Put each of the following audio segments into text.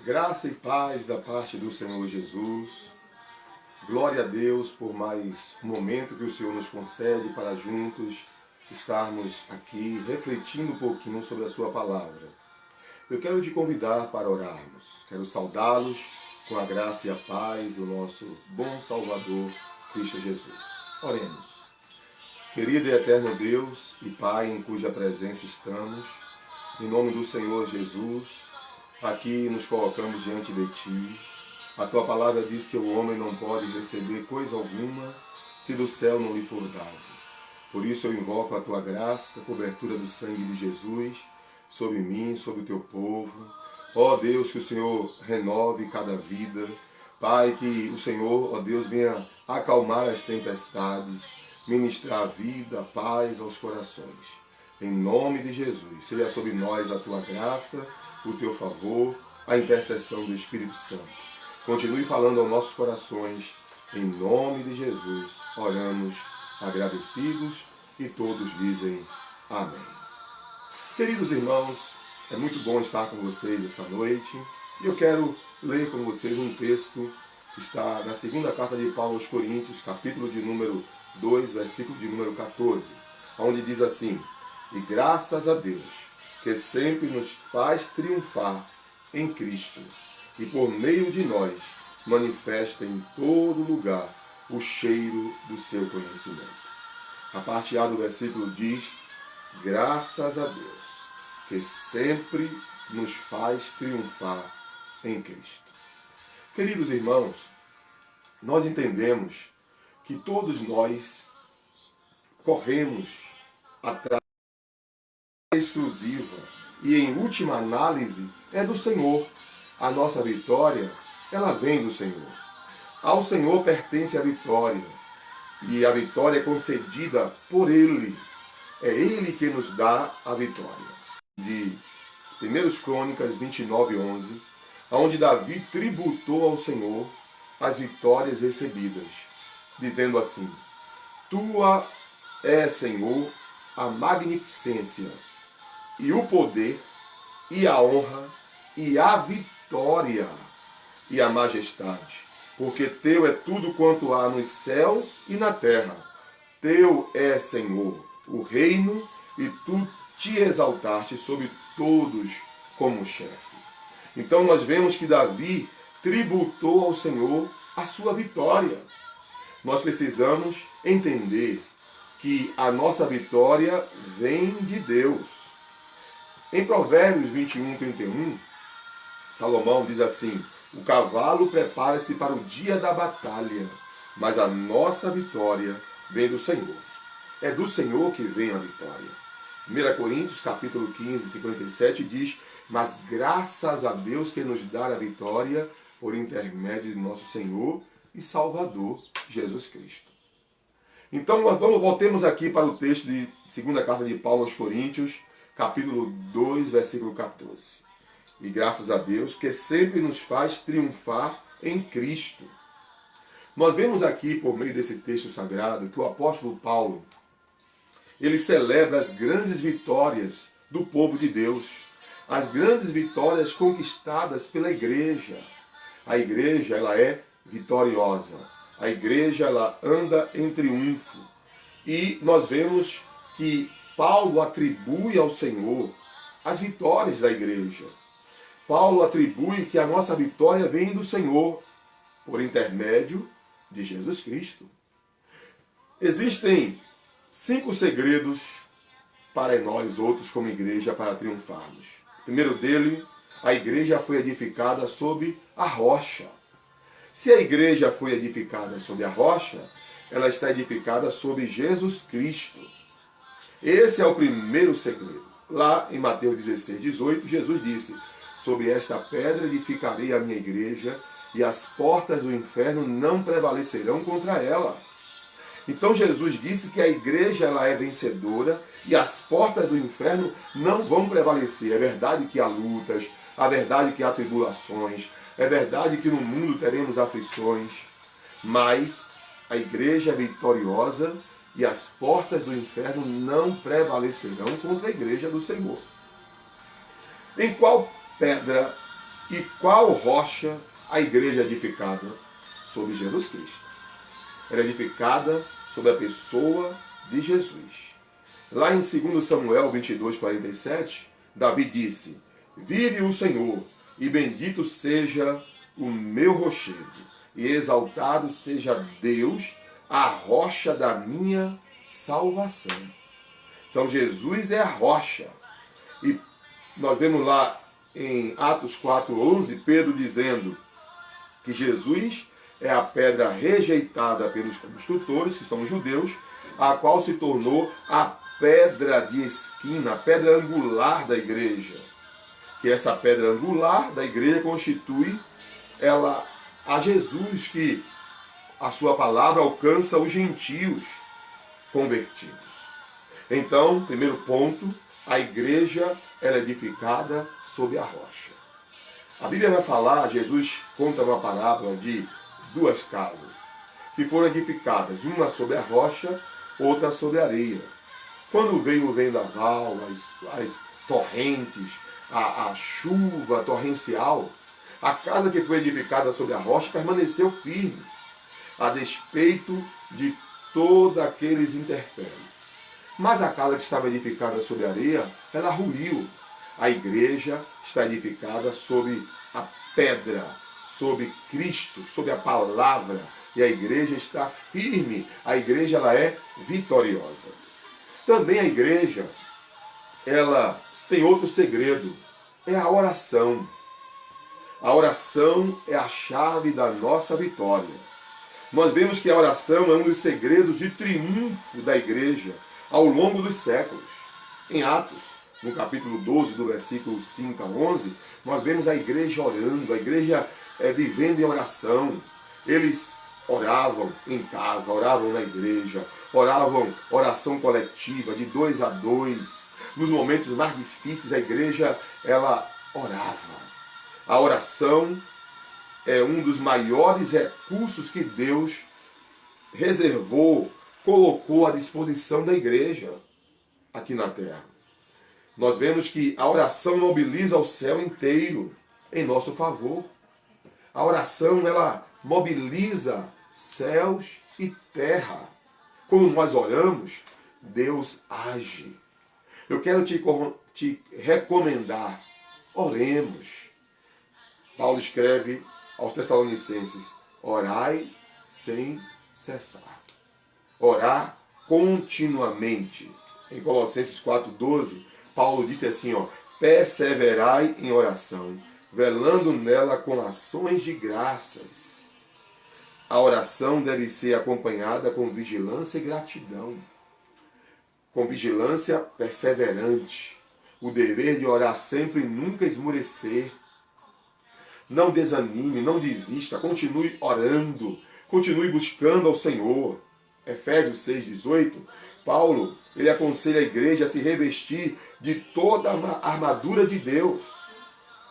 Graça e paz da parte do Senhor Jesus. Glória a Deus por mais um momento que o Senhor nos concede para juntos estarmos aqui refletindo um pouquinho sobre a sua palavra. Eu quero te convidar para orarmos. Quero saudá-los com a graça e a paz do nosso bom Salvador, Cristo Jesus. Oremos. Querido e eterno Deus e Pai em cuja presença estamos, em nome do Senhor Jesus, aqui nos colocamos diante de Ti. A Tua palavra diz que o homem não pode receber coisa alguma se do céu não lhe for dado. Por isso eu invoco a Tua graça, a cobertura do sangue de Jesus sobre mim, sobre o Teu povo. Ó Deus, que o Senhor renove cada vida. Pai, que o Senhor, ó Deus, venha acalmar as tempestades, ministrar a vida, a paz aos corações. Em nome de Jesus, seja sobre nós a Tua graça, o Teu favor, a intercessão do Espírito Santo. Continue falando aos nossos corações, em nome de Jesus, oramos agradecidos e todos dizem amém. Queridos irmãos, é muito bom estar com vocês essa noite e eu quero ler com vocês um texto que está na segunda carta de Paulo aos Coríntios, capítulo de número 2, versículo de número 14, onde diz assim: e graças a Deus, que sempre nos faz triunfar em Cristo, e por meio de nós manifesta em todo lugar o cheiro do seu conhecimento. A parte A do versículo diz: graças a Deus, que sempre nos faz triunfar em Cristo. Queridos irmãos, nós entendemos que todos nós corremos atrás exclusiva e em última análise é do Senhor. A nossa vitória, ela vem do Senhor. Ao Senhor pertence a vitória e a vitória é concedida por Ele. É Ele que nos dá a vitória. De 1 Crônicas 29:11, onde Davi tributou ao Senhor as vitórias recebidas, dizendo assim: tua é, Senhor, a magnificência e o poder, e a honra, e a vitória, e a majestade. Porque teu é tudo quanto há nos céus e na terra. Teu é, Senhor, o reino, e tu te exaltaste sobre todos como chefe. Então nós vemos que Davi tributou ao Senhor a sua vitória. Nós precisamos entender que a nossa vitória vem de Deus. Em Provérbios 21:31, Salomão diz assim: o cavalo prepara-se para o dia da batalha, mas a nossa vitória vem do Senhor. É do Senhor que vem a vitória. 1 Coríntios capítulo 15, 57 diz: mas graças a Deus que nos dá a vitória por intermédio de nosso Senhor e Salvador Jesus Cristo. Então nós voltemos aqui para o texto de segunda carta de Paulo aos Coríntios, capítulo 2, versículo 14. E graças a Deus que sempre nos faz triunfar em Cristo. Nós vemos aqui, por meio desse texto sagrado, que o apóstolo Paulo, ele celebra as grandes vitórias do povo de Deus, as grandes vitórias conquistadas pela igreja. A igreja, ela é vitoriosa. A igreja, ela anda em triunfo. E nós vemos que Paulo atribui ao Senhor as vitórias da igreja. Paulo atribui que a nossa vitória vem do Senhor, por intermédio de Jesus Cristo. Existem 5 segredos para nós outros como igreja para triunfarmos. O primeiro dele, a igreja foi edificada sob a rocha. Se a igreja foi edificada sob a rocha, ela está edificada sob Jesus Cristo. Esse é o primeiro segredo. Lá em Mateus 16:18, Jesus disse: sobre esta pedra edificarei a minha igreja, e as portas do inferno não prevalecerão contra ela. Então Jesus disse que a igreja, ela é vencedora e as portas do inferno não vão prevalecer. É verdade que há lutas, é verdade que há tribulações, é verdade que no mundo teremos aflições, mas a igreja é vitoriosa e as portas do inferno não prevalecerão contra a igreja do Senhor. Em qual pedra E qual rocha a igreja é edificada? Sobre Jesus Cristo. Ela é edificada sobre a pessoa de Jesus. Lá em 2 Samuel 22:47, Davi disse: Vive o Senhor, e bendito seja o meu rochedo, e exaltado seja Deus, a rocha da minha salvação. Então Jesus é a rocha. E nós vemos lá em Atos 4:11, Pedro dizendo que Jesus é a pedra rejeitada pelos construtores, que são os judeus, a qual se tornou a pedra de esquina, a pedra angular da igreja. Que essa pedra angular da igreja constitui ela a Jesus, que a sua palavra alcança os gentios convertidos. Então, primeiro ponto, a igreja ela é edificada sobre a rocha. A Bíblia vai falar, Jesus conta uma parábola de duas casas que foram edificadas, uma sobre a rocha, outra sobre a areia. Quando veio o vendaval, as torrentes, a chuva torrencial, a casa que foi edificada sobre a rocha permaneceu firme, a despeito de todos aqueles intempéries. Mas a casa que estava edificada sobre a areia, ela ruiu. A igreja está edificada sobre a pedra, sobre Cristo, sobre a palavra. E a igreja está firme. A igreja ela é vitoriosa. Também a igreja, ela tem outro segredo. É a oração. A oração é a chave da nossa vitória. Nós vemos que a oração é um dos segredos de triunfo da igreja ao longo dos séculos. Em Atos, no capítulo 12, do versículo 5 a 11, nós vemos a igreja orando, a igreja vivendo em oração. Eles oravam em casa, oravam na igreja, oravam oração coletiva, de 2 a 2. Nos momentos mais difíceis, a igreja, ela orava. A oração é um dos maiores recursos que Deus reservou, colocou à disposição da igreja aqui na terra. Nós vemos que a oração mobiliza o céu inteiro em nosso favor. A oração, ela mobiliza céus e terra. Quando nós oramos, Deus age. Eu quero te recomendar, oremos. Paulo escreve aos Tessalonicenses: orai sem cessar. Orar continuamente. Em Colossenses 4:12, Paulo disse assim, perseverai em oração, velando nela com ações de graças. A oração deve ser acompanhada com vigilância e gratidão. Com vigilância perseverante. O dever de orar sempre e nunca esmorecer. Não desanime, não desista, continue orando, continue buscando ao Senhor. Efésios 6:18, Paulo, ele aconselha a igreja a se revestir de toda a armadura de Deus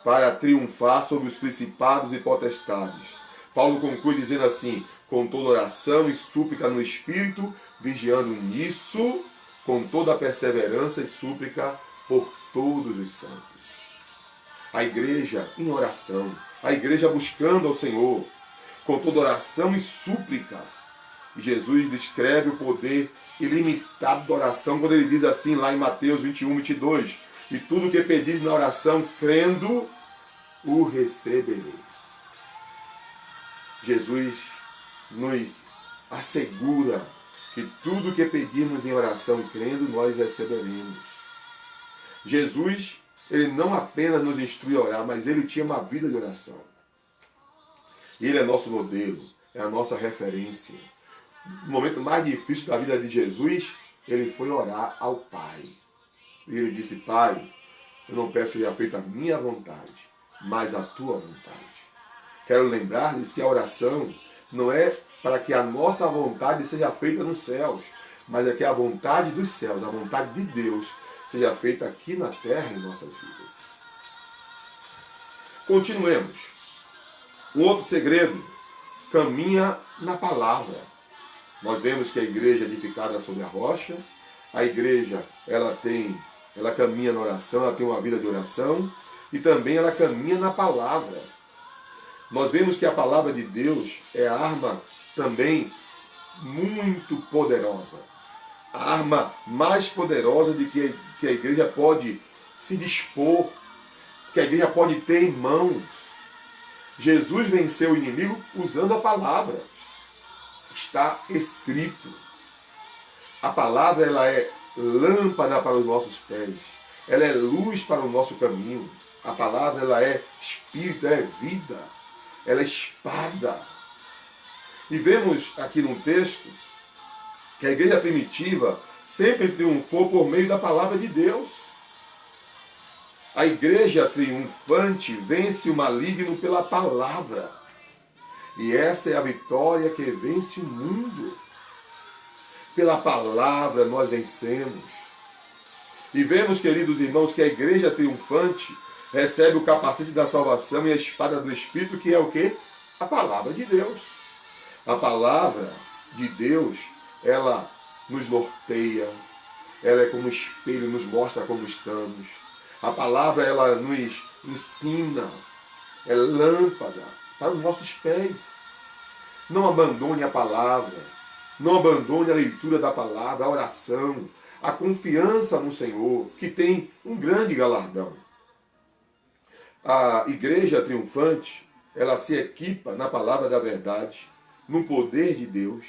para triunfar sobre os principados e potestades. Paulo conclui dizendo assim: com toda oração e súplica no Espírito, vigiando nisso, com toda a perseverança e súplica por todos os santos. A igreja em oração, a igreja buscando ao Senhor, com toda oração e súplica. E Jesus descreve o poder ilimitado da oração quando ele diz assim lá em Mateus 21:22, e tudo que pedis na oração, crendo, o recebereis. Jesus nos assegura que tudo que pedirmos em oração, crendo, nós receberemos. Jesus, ele não apenas nos instrui a orar, mas ele tinha uma vida de oração. Ele é nosso modelo, é a nossa referência. No momento mais difícil da vida de Jesus, ele foi orar ao Pai. E ele disse: Pai, eu não peço que seja feita a minha vontade, mas a tua vontade. Quero lembrar-lhes que a oração não é para que a nossa vontade seja feita nos céus, mas é que a vontade dos céus, a vontade de Deus, seja feita aqui na terra em nossas vidas. Continuemos. Um outro segredo, caminha na palavra. Nós vemos que a igreja é edificada sobre a rocha, a igreja ela caminha na oração, ela tem uma vida de oração, e também ela caminha na palavra. Nós vemos que a palavra de Deus é a arma também muito poderosa. A arma mais poderosa de que a igreja pode se dispor, que a igreja pode ter em mãos. Jesus venceu o inimigo usando a palavra. Está escrito. A palavra ela é lâmpada para os nossos pés. Ela é luz para o nosso caminho. A palavra ela é espírito, ela é vida. Ela é espada. E vemos aqui no texto que a igreja primitiva sempre triunfou por meio da palavra de Deus. A igreja triunfante vence o maligno pela palavra. E essa é a vitória que vence o mundo. Pela palavra nós vencemos. E vemos, queridos irmãos, que a igreja triunfante recebe o capacete da salvação e a espada do Espírito, que é o quê? A palavra de Deus. A palavra de Deus, ela nos norteia, ela é como um espelho, nos mostra como estamos. A palavra, ela nos ensina, é lâmpada para os nossos pés. Não abandone a palavra, não abandone a leitura da palavra, a oração, a confiança no Senhor, que tem um grande galardão. A igreja triunfante, ela se equipa na palavra da verdade, no poder de Deus,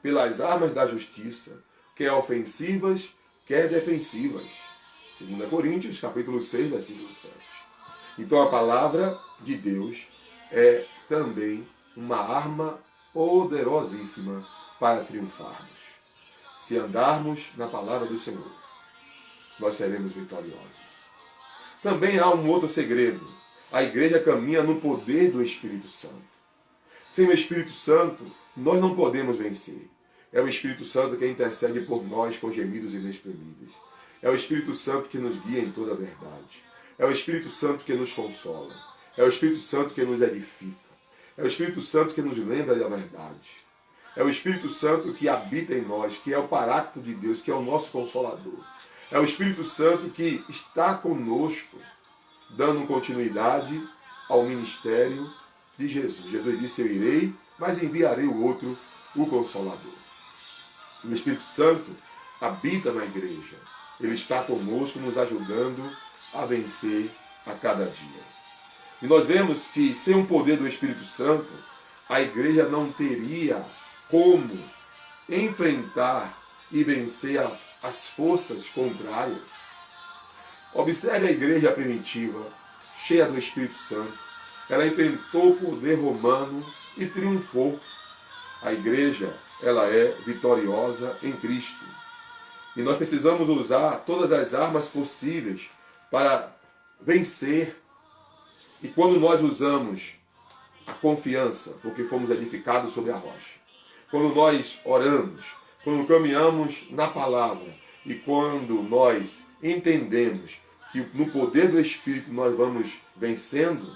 pelas armas da justiça, quer ofensivas, quer defensivas. 2 Coríntios, capítulo 6, versículo 7. Então a palavra de Deus é também uma arma poderosíssima para triunfarmos. Se andarmos na palavra do Senhor, nós seremos vitoriosos. Também há um outro segredo. A igreja caminha no poder do Espírito Santo. Sem o Espírito Santo, nós não podemos vencer. É o Espírito Santo que intercede por nós com gemidos inexprimíveis. É o Espírito Santo que nos guia em toda a verdade. É o Espírito Santo que nos consola. É o Espírito Santo que nos edifica. É o Espírito Santo que nos lembra da verdade. É o Espírito Santo que habita em nós, que é o Paráclito de Deus, que é o nosso Consolador. É o Espírito Santo que está conosco, dando continuidade ao ministério de Jesus. Jesus disse, eu irei, mas enviarei o outro, o Consolador. O Espírito Santo habita na igreja. Ele está conosco, nos ajudando a vencer a cada dia. E nós vemos que, sem o poder do Espírito Santo, a igreja não teria como enfrentar e vencer as forças contrárias. Observe a igreja primitiva, cheia do Espírito Santo. Ela enfrentou o poder romano e triunfou. A igreja, ela é vitoriosa em Cristo. E nós precisamos usar todas as armas possíveis para vencer. E quando nós usamos a confiança, porque fomos edificados sobre a rocha, quando nós oramos, quando caminhamos na palavra e quando nós entendemos que no poder do Espírito nós vamos vencendo,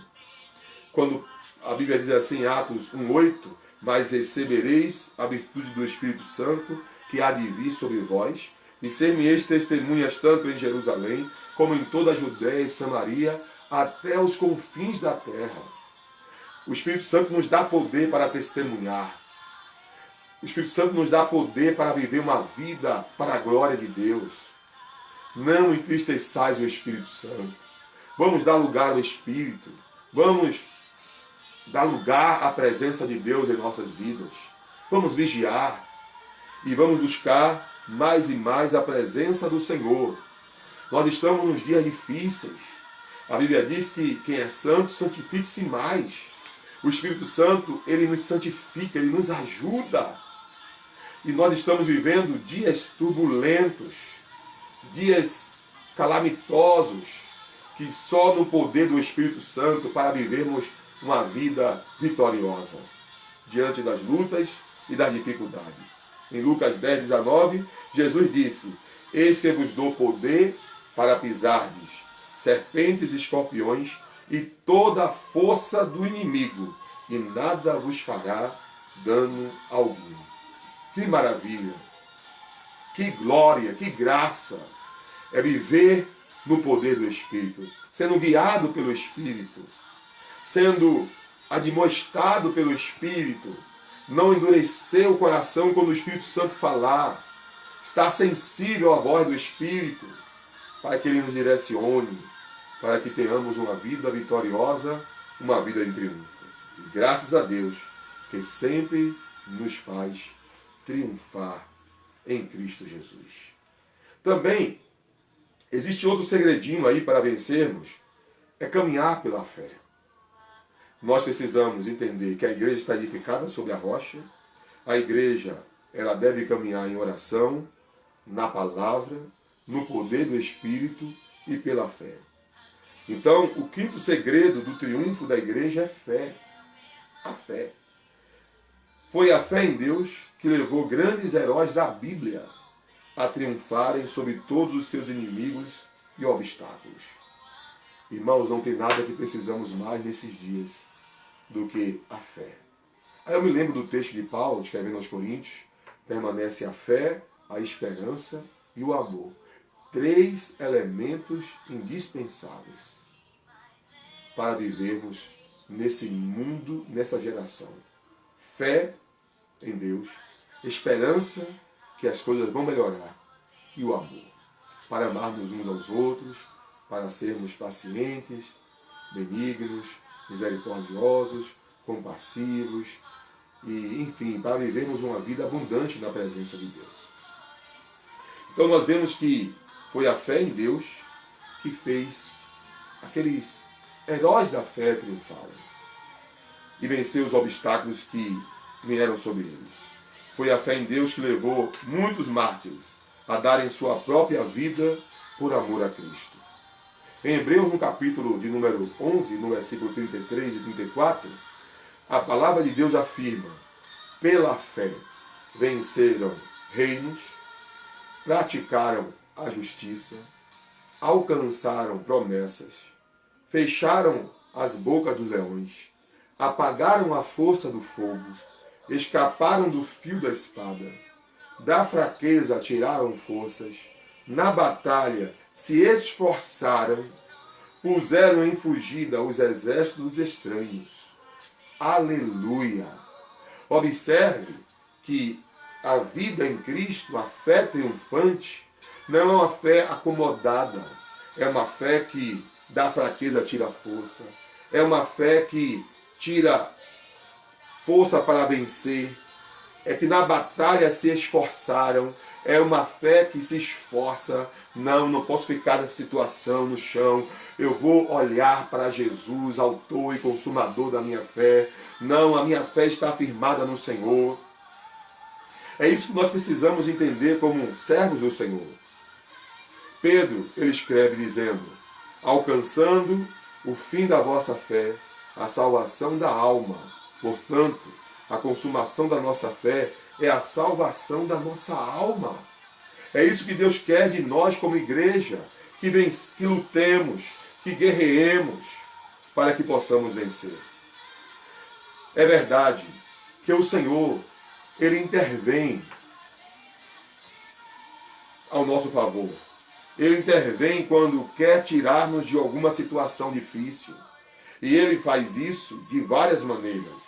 quando a Bíblia diz assim em Atos 1:8, mas recebereis a virtude do Espírito Santo que há de vir sobre vós, e ser-me-eis testemunhas tanto em Jerusalém, como em toda a Judéia e Samaria, até os confins da terra. O Espírito Santo nos dá poder para testemunhar. O Espírito Santo nos dá poder para viver uma vida para a glória de Deus. Não entristeçais o Espírito Santo. Vamos dar lugar ao Espírito. Vamos dar lugar à presença de Deus em nossas vidas. Vamos vigiar e vamos buscar mais e mais a presença do Senhor. Nós estamos nos dias difíceis. A Bíblia diz que quem é santo, santifique-se mais. O Espírito Santo, ele nos santifica, ele nos ajuda. E nós estamos vivendo dias turbulentos, dias calamitosos, que só no poder do Espírito Santo para vivermos uma vida vitoriosa diante das lutas e das dificuldades. Em Lucas 10:19, Jesus disse, eis que vos dou poder para pisardes serpentes e escorpiões e toda a força do inimigo, e nada vos fará dano algum. Que maravilha! Que glória, que graça! É viver no poder do Espírito. sendo guiado pelo Espírito, sendo admoestado pelo Espírito, não endurecer o coração quando o Espírito Santo falar, estar sensível à voz do Espírito, para que Ele nos direcione, para que tenhamos uma vida vitoriosa, uma vida em triunfo. E graças a Deus, que sempre nos faz triunfar em Cristo Jesus. Também, existe outro segredinho aí para vencermos, é caminhar pela fé. Nós precisamos entender que a igreja está edificada sobre a rocha, a igreja ela deve caminhar em oração, na palavra, no poder do Espírito e pela fé. Então, o quinto segredo do triunfo da igreja é fé. A fé. Foi a fé em Deus que levou grandes heróis da Bíblia a triunfarem sobre todos os seus inimigos e obstáculos. Irmãos, não tem nada que precisamos mais nesses dias do que a fé. Aí eu me lembro do texto de Paulo, escrevendo aos Coríntios, permanece a fé, a esperança e o amor. 3 elementos indispensáveis para vivermos nesse mundo, nessa geração. Fé em Deus, esperança que as coisas vão melhorar e o amor. Para amarmos uns aos outros, para sermos pacientes, benignos, misericordiosos, compassivos e, enfim, para vivermos uma vida abundante na presença de Deus. Então nós vemos que foi a fé em Deus que fez aqueles heróis da fé triunfarem e vencer os obstáculos que vieram sobre eles. Foi a fé em Deus que levou muitos mártires a darem sua própria vida por amor a Cristo. Em Hebreus, no capítulo de número 11, no versículo 33 e 34, a palavra de Deus afirma: pela fé venceram reinos, praticaram a justiça, alcançaram promessas, fecharam as bocas dos leões, apagaram a força do fogo, escaparam do fio da espada, da fraqueza tiraram forças, na batalha se esforçaram, puseram em fugida os exércitos estranhos. Aleluia! Observe que a vida em Cristo, a fé triunfante, não é uma fé acomodada, é uma fé que da fraqueza tira força, é uma fé que tira força para vencer, é que na batalha se esforçaram, é uma fé que se esforça. Não posso ficar nessa situação no chão, eu vou olhar para Jesus, autor e consumador da minha fé. Não, a minha fé está firmada no Senhor. É isso que nós precisamos entender como servos do Senhor. Pedro, ele escreve dizendo: alcançando o fim da vossa fé, a salvação da alma. Portanto, a consumação da nossa fé é a salvação da nossa alma. É isso que Deus quer de nós como igreja, que lutemos, que guerreemos, para que possamos vencer. É verdade que o Senhor, Ele intervém ao nosso favor. Ele intervém quando quer tirar-nos de alguma situação difícil. E Ele faz isso de várias maneiras.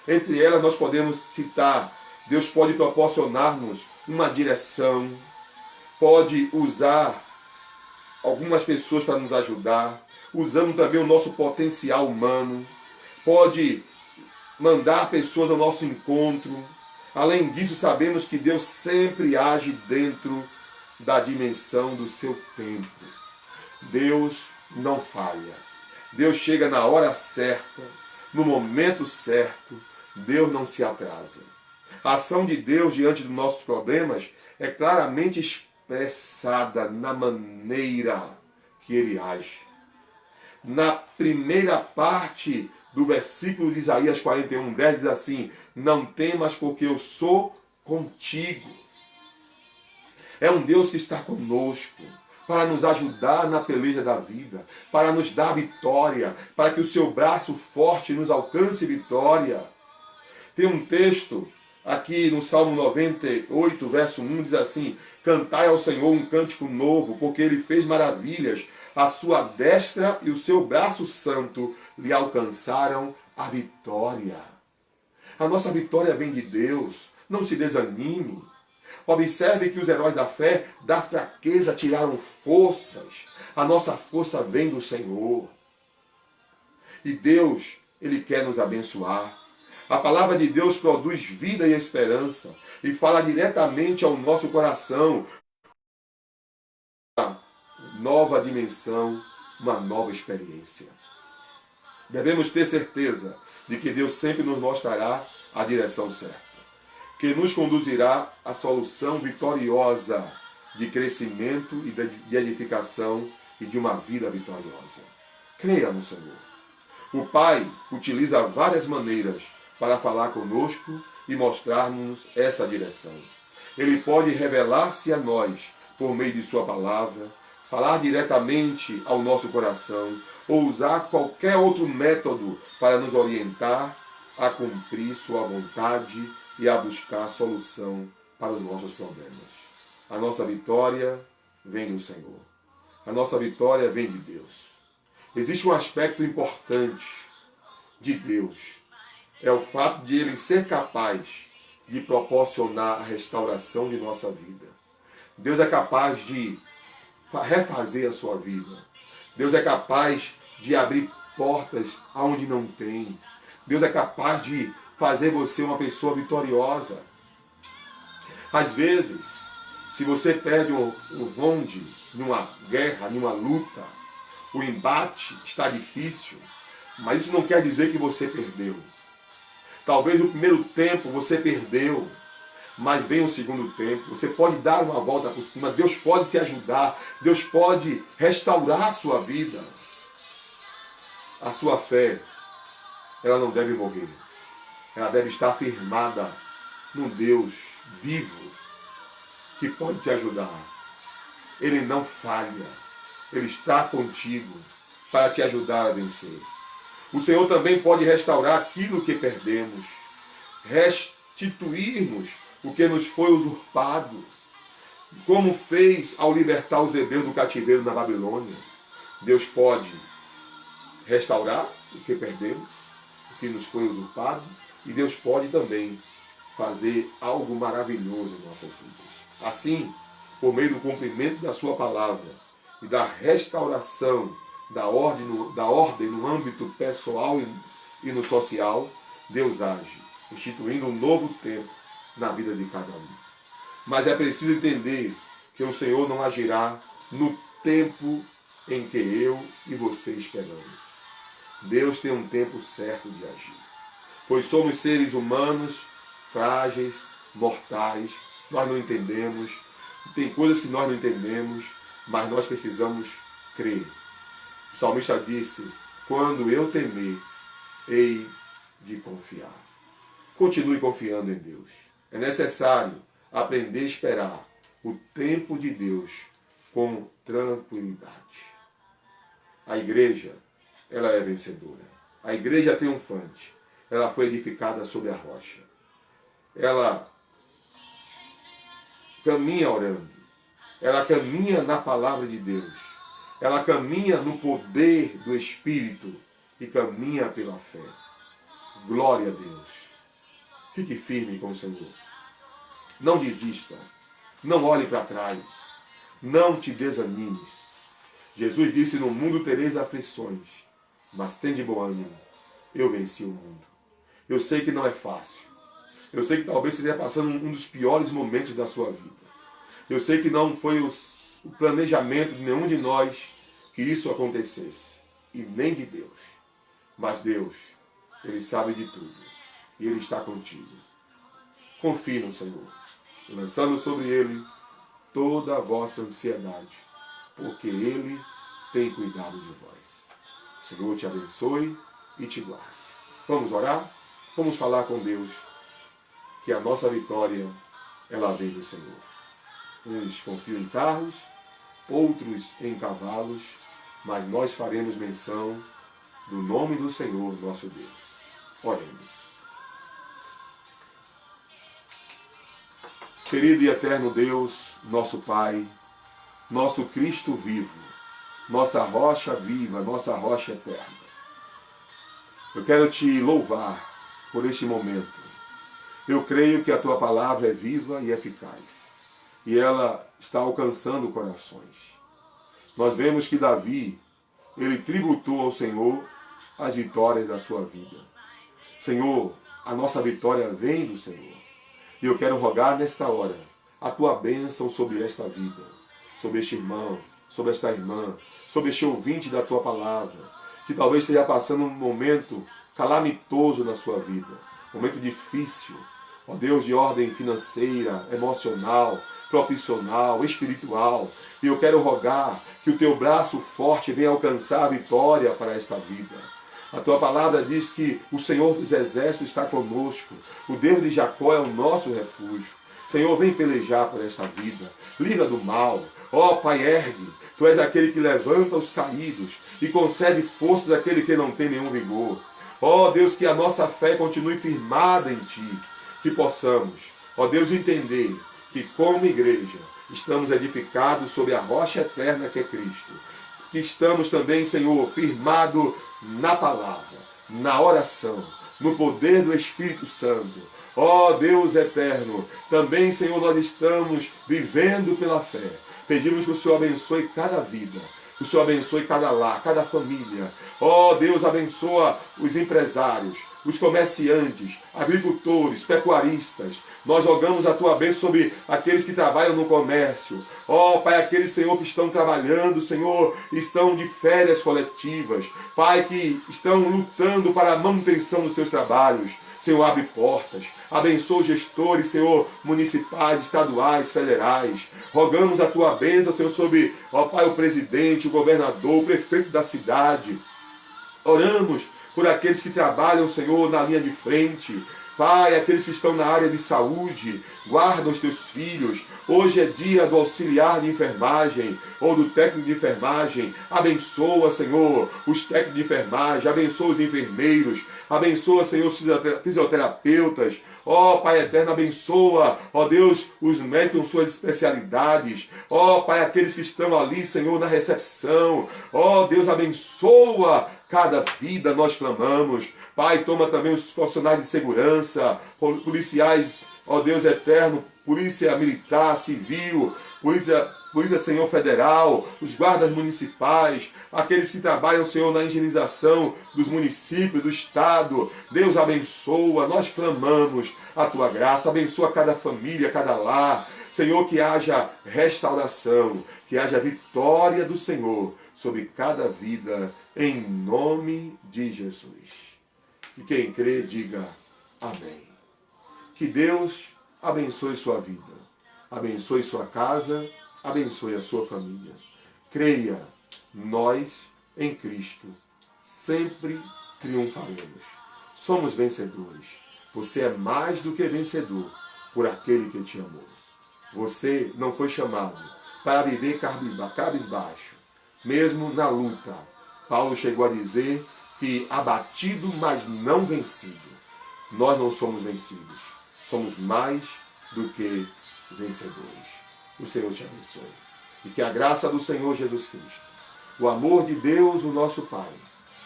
Entre elas nós podemos citar: Deus pode proporcionar-nos uma direção, pode usar algumas pessoas para nos ajudar, usando também o nosso potencial humano, pode mandar pessoas ao nosso encontro. Além disso, sabemos que Deus sempre age dentro da dimensão do seu tempo. Deus não falha. Deus chega na hora certa, no momento certo. Deus não se atrasa. A ação de Deus diante dos nossos problemas é claramente expressada na maneira que Ele age. Na primeira parte do versículo de Isaías 41:10 diz assim: não temas, porque eu sou contigo. É um Deus que está conosco para nos ajudar na peleja da vida, para nos dar vitória, para que o seu braço forte nos alcance vitória. Tem um texto aqui no Salmo 98, verso 1, diz assim: cantai ao Senhor um cântico novo, porque Ele fez maravilhas. A sua destra e o seu braço santo lhe alcançaram a vitória. A nossa vitória vem de Deus. Não se desanime. Observe que os heróis da fé, da fraqueza, tiraram forças. A nossa força vem do Senhor. E Deus, Ele quer nos abençoar. A palavra de Deus produz vida e esperança e fala diretamente ao nosso coração. Uma nova dimensão, uma nova experiência. Devemos ter certeza de que Deus sempre nos mostrará a direção certa, que nos conduzirá à solução vitoriosa de crescimento e de edificação e de uma vida vitoriosa. Creia no Senhor. O Pai utiliza várias maneiras para falar conosco e mostrar-nos essa direção. Ele pode revelar-se a nós por meio de sua palavra, falar diretamente ao nosso coração ou usar qualquer outro método para nos orientar a cumprir sua vontade e a buscar solução para os nossos problemas. A nossa vitória vem do Senhor. A nossa vitória vem de Deus. Existe um aspecto importante de Deus. É o fato de Ele ser capaz de proporcionar a restauração de nossa vida. Deus é capaz de refazer a sua vida. Deus é capaz de abrir portas aonde não tem. Deus é capaz de fazer você uma pessoa vitoriosa. Às vezes, se você perde um ronde numa guerra, numa luta, o embate está difícil, mas isso não quer dizer que você perdeu. Talvez no primeiro tempo você perdeu, mas vem o segundo tempo. Você pode dar uma volta por cima. Deus pode te ajudar. Deus pode restaurar a sua vida. A sua fé, ela não deve morrer. Ela deve estar firmada num Deus vivo que pode te ajudar. Ele não falha. Ele está contigo para te ajudar a vencer. O Senhor também pode restaurar aquilo que perdemos, restituir-nos o que nos foi usurpado, como fez ao libertar os hebreus do cativeiro na Babilônia. Deus pode restaurar o que perdemos, o que nos foi usurpado, e Deus pode também fazer algo maravilhoso em nossas vidas. Assim, por meio do cumprimento da sua palavra e da restauração da ordem no âmbito pessoal e no social, Deus age, instituindo um novo tempo na vida de cada um. Mas é preciso entender que o Senhor não agirá no tempo em que eu e você esperamos. Deus tem um tempo certo de agir, pois somos seres humanos, frágeis, mortais, nós não entendemos, tem coisas que nós não entendemos, mas nós precisamos crer. O salmista disse: quando eu temer, hei de confiar. Continue confiando em Deus. É necessário aprender a esperar o tempo de Deus com tranquilidade. A igreja, ela é vencedora. A igreja é triunfante. Ela foi edificada sobre a rocha. Ela caminha orando. Ela caminha na palavra de Deus. Ela caminha no poder do Espírito e caminha pela fé. Glória a Deus. Fique firme com o Senhor. Não desista. Não olhe para trás. Não te desanimes. Jesus disse: no mundo tereis aflições, mas tende bom ânimo. Eu venci o mundo. Eu sei que não é fácil. Eu sei que talvez você esteja passando um dos piores momentos da sua vida. Eu sei que não foi o planejamento de nenhum de nós que isso acontecesse. E nem de Deus. Mas Deus, Ele sabe de tudo. E Ele está contigo. Confie no Senhor, lançando sobre Ele toda a vossa ansiedade, porque Ele tem cuidado de vós. O Senhor te abençoe e te guarde. Vamos orar? Vamos falar com Deus que a nossa vitória, ela vem do Senhor. Uns confiam em carros, outros em cavalos, mas nós faremos menção do nome do Senhor, nosso Deus. Oremos. Querido e eterno Deus, nosso Pai, nosso Cristo vivo, nossa rocha viva, nossa rocha eterna. Eu quero te louvar por este momento. Eu creio que a tua palavra é viva e eficaz. E ela está alcançando corações. Nós vemos que Davi, ele tributou ao Senhor as vitórias da sua vida. Senhor, a nossa vitória vem do Senhor. E eu quero rogar nesta hora a tua bênção sobre esta vida, sobre este irmão, sobre esta irmã, sobre este ouvinte da tua palavra, que talvez esteja passando um momento calamitoso na sua vida, um momento difícil, ó Deus, de ordem financeira, emocional, profissional, espiritual. E eu quero rogar que o teu braço forte venha alcançar a vitória para esta vida. A tua palavra diz que o Senhor dos Exércitos está conosco. O Deus de Jacó é o nosso refúgio. Senhor, vem pelejar por esta vida. Livra do mal. Ó Pai, ergue. Tu és aquele que levanta os caídos e concede forças àquele que não tem nenhum vigor. Ó Deus, que a nossa fé continue firmada em Ti. Que possamos, ó Deus, entender que como igreja estamos edificados sobre a rocha eterna que é Cristo. Que estamos também, Senhor, firmados na palavra, na oração, no poder do Espírito Santo. Ó Deus eterno, também, Senhor, nós estamos vivendo pela fé. Pedimos que o Senhor abençoe cada vida, que o Senhor abençoe cada lar, cada família. Ó Deus, abençoa os empresários, os comerciantes, agricultores, pecuaristas. Nós rogamos a tua bênção sobre aqueles que trabalham no comércio. Ó Pai, aqueles, Senhor, que estão trabalhando, Senhor, estão de férias coletivas. Pai, que estão lutando para a manutenção dos seus trabalhos. Senhor, abre portas, abençoa os gestores, Senhor, municipais, estaduais, federais. Rogamos a tua bênção, Senhor, sobre, ó Pai, o presidente, o governador, o prefeito da cidade. Oramos por aqueles que trabalham, Senhor, na linha de frente. Pai, aqueles que estão na área de saúde, guarda os teus filhos. Hoje é dia do auxiliar de enfermagem ou do técnico de enfermagem. Abençoa, Senhor, os técnicos de enfermagem. Abençoa os enfermeiros. Abençoa, Senhor, os fisioterapeutas. Ó Pai eterno, abençoa, ó Deus, os médicos com suas especialidades. Ó Pai, aqueles que estão ali, Senhor, na recepção. Ó Deus, abençoa cada vida, nós clamamos. Pai, toma também os profissionais de segurança, policiais, ó Deus eterno, polícia militar, civil, polícia, Senhor, federal, os guardas municipais, aqueles que trabalham, Senhor, na higienização dos municípios, do estado. Deus abençoa, nós clamamos a tua graça, abençoa cada família, cada lar. Senhor, que haja restauração, que haja vitória do Senhor sobre cada vida, em nome de Jesus. E quem crê, diga amém. Que Deus abençoe sua vida, abençoe sua casa, abençoe a sua família. Creia, nós em Cristo sempre triunfaremos. Somos vencedores. Você é mais do que vencedor por aquele que te amou. Você não foi chamado para viver cabisbaixo, mesmo na luta. Paulo chegou a dizer que abatido, mas não vencido. Nós não somos vencidos. Somos mais do que vencedores. O Senhor te abençoe. E que a graça do Senhor Jesus Cristo, o amor de Deus, o nosso Pai,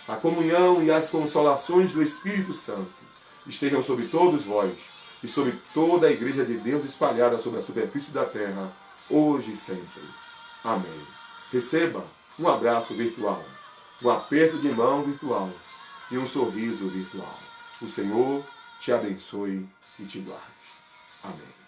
a comunhão e as consolações do Espírito Santo estejam sobre todos vós e sobre toda a Igreja de Deus espalhada sobre a superfície da terra, hoje e sempre. Amém. Receba um abraço virtual, um aperto de mão virtual e um sorriso virtual. O Senhor te abençoe e te guarde. Amém.